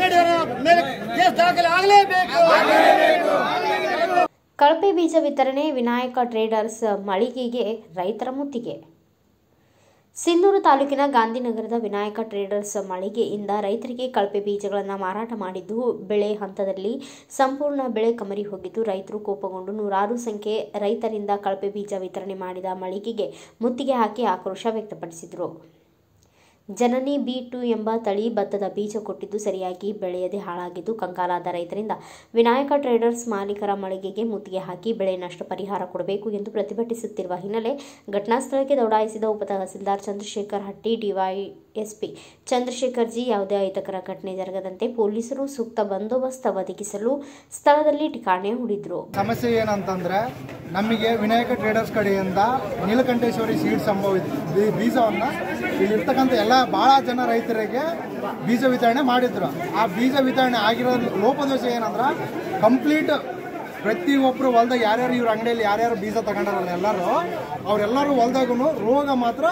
ಕನ್ನಡಿಗರ ಮೇಲೆ ಕೇಸ್ ದಾಖಲೆ ಆಗಲೇಬೇಕು. ಕಳಪೆ ಬೀಜ ವಿತರಣೆ, ವಿನಾಯಕ ಟ್ರೇಡರ್ಸ್ ಮಳಿಗೆಗೆ ರೈತರ ಮುತ್ತಿಗೆ. ಸಿಂಧೂರು ತಾಲೂಕಿನ ಗಾಂಧಿನಗರದ ವಿನಾಯಕ ಟ್ರೇಡರ್ಸ್ ಮಳಿಗೆಯಿಂದ ರೈತರಿಗೆ ಕಳಪೆ ಬೀಜಗಳನ್ನು ಮಾರಾಟ ಮಾಡಿದ್ದು, ಬೆಳೆ ಹಂತದಲ್ಲಿ ಸಂಪೂರ್ಣ ಬೆಳೆ ಕಮರಿ ಹೋಗಿದ್ದು, ರೈತರು ಕೋಪಗೊಂಡು ನೂರಾರು ಸಂಖ್ಯೆ ರೈತರಿಂದ ಕಳಪೆ ಬೀಜ ವಿತರಣೆ ಮಾಡಿದ ಮಳಿಗೆಗೆ ಮುತ್ತಿಗೆ ಹಾಕಿ ಆಕ್ರೋಶ ವ್ಯಕ್ತಪಡಿಸಿದರು. ಜನನಿ B2 ಎಂಬ ತಳಿ ಭತ್ತದ ಬೀಜ ಕೊಟ್ಟಿದ್ದು ಸರಿಯಾಗಿ ಬೆಳೆಯದೆ ಹಾಳಾಗಿದ್ದು, ಕಂಗಾಲಾದ ರೈತರಿಂದ ವಿನಾಯಕ ಟ್ರೇಡರ್ಸ್ ಮಾಲೀಕರ ಮಳಿಗೆಗೆ ಮುತ್ತಿಗೆ ಹಾಕಿ ಬೆಳೆ ನಷ್ಟ ಪರಿಹಾರ ಕೊಡಬೇಕು ಎಂದು ಪ್ರತಿಭಟಿಸುತ್ತಿರುವ ಹಿನ್ನೆಲೆ ಘಟನಾ ಸ್ಥಳಕ್ಕೆ ದೌಡಾಯಿಸಿದ ಉಪತಹಸೀಲ್ದಾರ್ ಚಂದ್ರಶೇಖರ್ ಹಟ್ಟಿ, ಡಿವೈಎಸ್ಪಿ ಚಂದ್ರಶೇಖರ್ ಜಿ ಯಾವುದೇ ಅಹಿತಕರ ಘಟನೆ ಜರಗದಂತೆ ಪೊಲೀಸರು ಸೂಕ್ತ ಬಂದೋಬಸ್ತ್ ಒದಗಿಸಲು ಸ್ಥಳದಲ್ಲಿ ಠಿಕಾಣೆ ಹೂಡಿದ್ರು. ಸಮಸ್ಯೆ ಏನಂತಂದ್ರೆ, ನಮಗೆ ವಿನಾಯಕ ಟ್ರೇಡರ್ಸ್ ಕಡೆಯಿಂದ ನೀಲಕಂಠೇಶ್ವರಿ ಸೀಡ್ ಸಂಭವಿತ ಬೀಜವನ್ನು ಇಲ್ಲಿರ್ತಕ್ಕಂಥ ಬಹಳ ಜನ ರೈತರಿಗೆ ಬೀಜ ವಿತರಣೆ ಮಾಡಿದ್ರು. ಆ ಬೀಜ ವಿತರಣೆ ಆಗಿರೋ ಲೋಪದೋಷ ಏನಂದ್ರೆ, ಕಂಪ್ಲೀಟ್ ಪ್ರತಿಯೊಬ್ಬರು ಹೊಲ್ದಾಗ ಯಾರ್ಯಾರು ಇವ್ರ ಅಂಗಡಿಯಲ್ಲಿ ಯಾರ್ಯಾರು ಬೀಜ ತಗೊಂಡಾರಲ್ಲ ಅವರೆಲ್ಲರೂ ಹೊಲ್ದಾಗೂ ರೋಗ ಮಾತ್ರ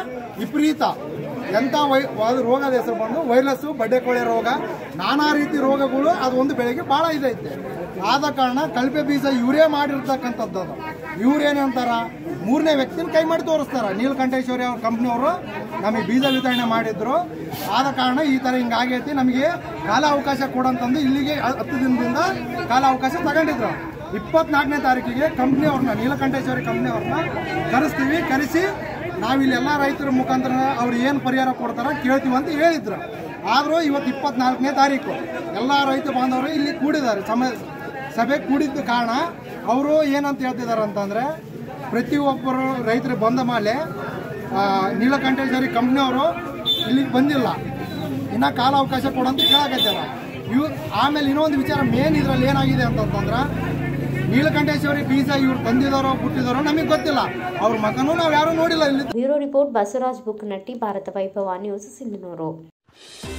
ವಿಪರೀತ. ಎಂಥ ರೋಗದ ಹೆಸರು ಬಂದು ವೈರಸ್ಸು, ಬಡ್ಡೆಕೊಳೆ ರೋಗ, ನಾನಾ ರೀತಿ ರೋಗಗಳು ಅದು ಒಂದು ಬೆಳೆಗೆ ಭಾಳ ಇದೈತೆ. ಆದ ಕಾರಣ ಕಳಪೆ ಬೀಜ ಇವರೇ ಮಾಡಿರ್ತಕ್ಕಂಥದ್ದು. ಇವ್ರೇನಂತಾರ, ಮೂರನೇ ವ್ಯಕ್ತಿನ ಕೈ ಮಾಡಿ ತೋರಿಸ್ತಾರ. ನೀಲಕಂಠೇಶ್ವರಿ ಅವ್ರ ಕಂಪ್ನಿಯವರು ನಮಗೆ ಬೀಜ ವಿತರಣೆ ಮಾಡಿದ್ರು. ಆದ ಕಾರಣ ಈ ಥರ ಹಿಂಗಾಗೈತಿ, ನಮಗೆ ಕಾಲ ಅವಕಾಶ ಕೊಡಂತಂದು ಇಲ್ಲಿಗೆ 10 ದಿನದಿಂದ ಕಾಲ ಅವಕಾಶ ತಗೊಂಡಿದ್ರು. 24ನೇ ತಾರೀಕಿಗೆ ಕಂಪ್ನಿಯವ್ರನ್ನ, ನೀಲಕಂಠೇಶ್ವರಿ ಕಂಪ್ನಿಯವ್ರನ್ನ ಕರೆಸಿ ನಾವಿಲ್ಲಿ ಎಲ್ಲ ರೈತರ ಮುಖಾಂತರ ಅವ್ರು ಏನು ಪರಿಹಾರ ಕೊಡ್ತಾರ ಕೇಳ್ತೀವಿ ಅಂತ ಹೇಳಿದ್ರು. ಆದರೂ ಇವತ್ತು 24ನೇ ತಾರೀಕು ಎಲ್ಲ ರೈತ ಬಾಂಧವರು ಇಲ್ಲಿ ಕೂಡಿದ್ದಾರೆ. ಸಭೆ ಕೂಡಿದ್ದ ಕಾರಣ ಅವರು ಏನಂತ ಹೇಳ್ತಿದ್ದಾರೆ ಅಂತಂದರೆ, ಪ್ರತಿಯೊಬ್ಬರು ರೈತರು ಬಂದ ಮೇಲೆ ನೀಲಕಂಠೇಶ್ವರಿ ಕಂಪ್ನಿಯವರು ಇಲ್ಲಿಗೆ ಬಂದಿಲ್ಲ, ಇನ್ನೂ ಕಾಲ ಅವಕಾಶ ಕೊಡಂತ ಕೇಳಾಕತ್ತಾರ. ಆಮೇಲೆ ಇನ್ನೊಂದು ವಿಚಾರ ಮೇನ್ ಇದರಲ್ಲಿ ಏನಾಗಿದೆ ಅಂತಂದ್ರೆ, ನೀಲಕಂಠೇಶ್ವರಿ ಬೀಜ ಇವ್ರು ತಂದಿದಾರೋ ಬಿಟ್ಟಿದಾರೋ ನಮಗೆ ಗೊತ್ತಿಲ್ಲ. ಅವ್ರ ಮಗನೂ ನಾವು ಯಾರು ನೋಡಿಲ್ಲ. ಇಲ್ಲಿ ಬ್ಯೂರೋ ರಿಪೋರ್ಟ್, ಬಸವರಾಜ್ ಬುಕ್ನಟ್ಟಿ, ಭಾರತ ವೈಭವ news, Sindhanur.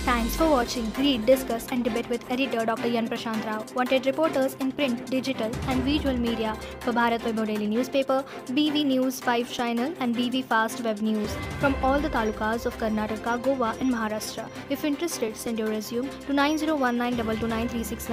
Thanks for watching. Read, discuss and debate with editor Dr. Yan Prashant Rao. Wanted reporters in print, digital and visual media for Bharat Vaibhav Daily Newspaper, BV News 5 Channel and BV Fast Web News from all the talukas of Karnataka, Goa and Maharashtra. If interested, send your resume to 9019229369.